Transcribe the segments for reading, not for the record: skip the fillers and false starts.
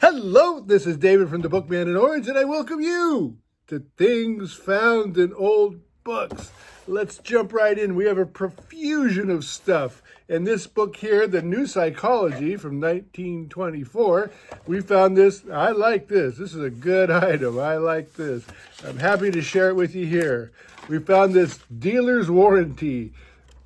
Hello, this is David from the Bookman in Orange, and I welcome you to Things Found in Old Books. Let's jump right in. We have a profusion of stuff. In this book here, The New Psychology from 1924, we found this. I like this. This is a good item. I like this. I'm happy to share it with you here. We found this dealer's warranty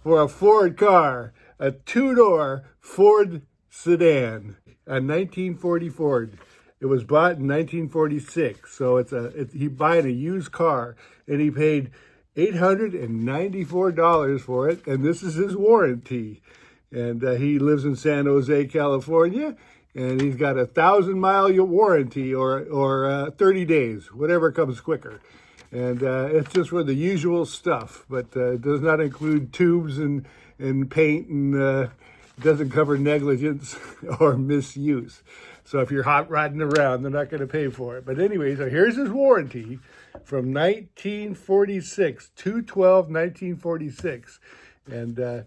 for a Ford car, a two-door Ford sedan. A 1940 Ford. It was bought in 1946, so he bought a used car, and he paid $894 for it, and this is his warranty. And he lives in San Jose, California, and he's got a 1,000-mile warranty or 30 days, whatever comes quicker. And it's just for the usual stuff, but it does not include tubes and paint and doesn't cover negligence or misuse. So if you're hot rodding around, they're not going to pay for it. But anyway, so here's his warranty from 1946, 2/12/1946. And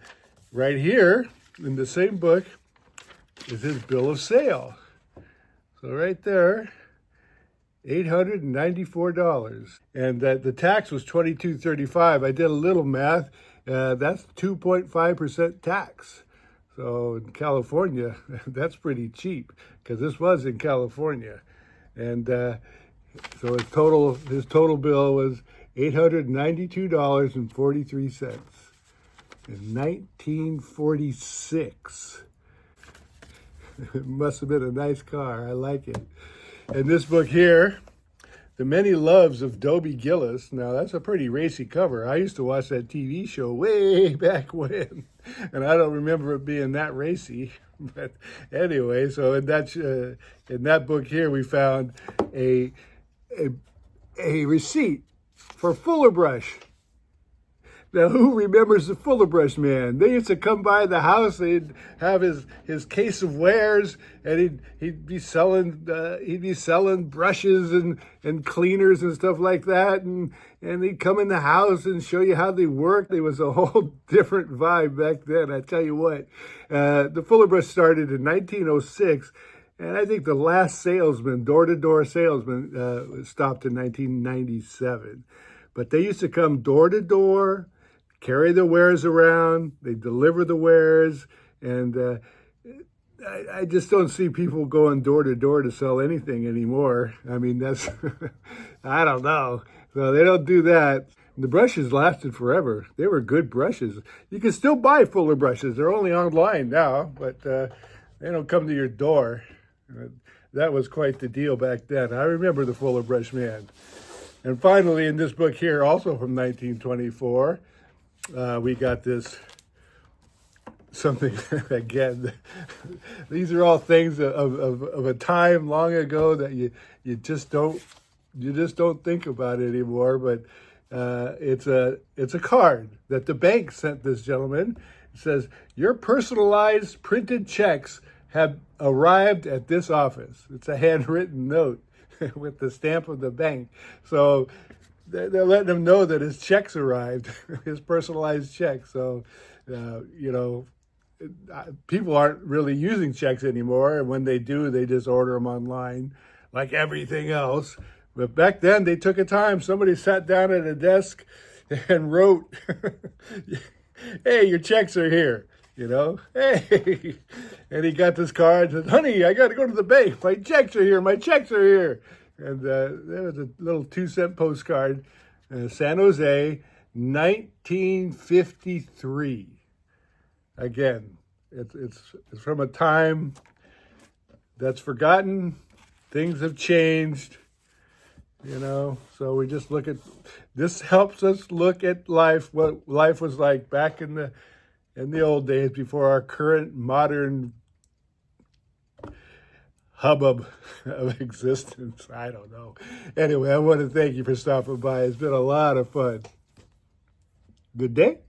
right here in the same book is his bill of sale. So right there, $894. And the tax was $22.35. I did a little math. That's 2.5% tax. So in California, that's pretty cheap because this was in California. And so his total bill was $892.43 in 1946. It must have been a nice car. I like it. And this book here, The Many Loves of Dobie Gillis. Now, that's a pretty racy cover. I used to watch that TV show way back when, and I don't remember it being that racy. But anyway, so in that book here, we found a receipt for Fuller Brush. Now, who remembers the Fuller Brush man? They used to come by the house. They'd have his case of wares, and he'd be selling brushes and cleaners and stuff like that. And he'd come in the house and show you how they worked. It was a whole different vibe back then. I tell you what, the Fuller Brush started in 1906. And I think the last salesman, door-to-door salesman, stopped in 1997. But they used to come door-to-door, carry the wares around, they deliver the wares, and I just don't see people going door to door to sell anything anymore. I mean, that's, I don't know. So they don't do that. The brushes lasted forever. They were good brushes. You can still buy Fuller brushes. They're only online now, but they don't come to your door. That was quite the deal back then. I remember the Fuller Brush man. And finally, in this book here, also from 1924, we got this something again. These are all things of a time long ago that you just don't think about anymore. But it's a card that the bank sent this gentleman. It says, "Your personalized printed checks have arrived at this office." It's a handwritten note with the stamp of the bank. So they're letting him know that his checks arrived, his personalized checks. So, people aren't really using checks anymore. And when they do, they just order them online like everything else. But back then, they took a time. Somebody sat down at a desk and wrote, "Hey, your checks are here." Hey. And he got this card and said, "Honey, I got to go to the bank. My checks are here. My checks are here." And there was a little 2-cent postcard, San Jose, 1953. Again, it's from a time that's forgotten. Things have changed, So we just look at, this helps us look at life, what life was like back in the old days before our current modern hubbub of existence. I don't know. Anyway, I want to thank you for stopping by. It's been a lot of fun. Good day.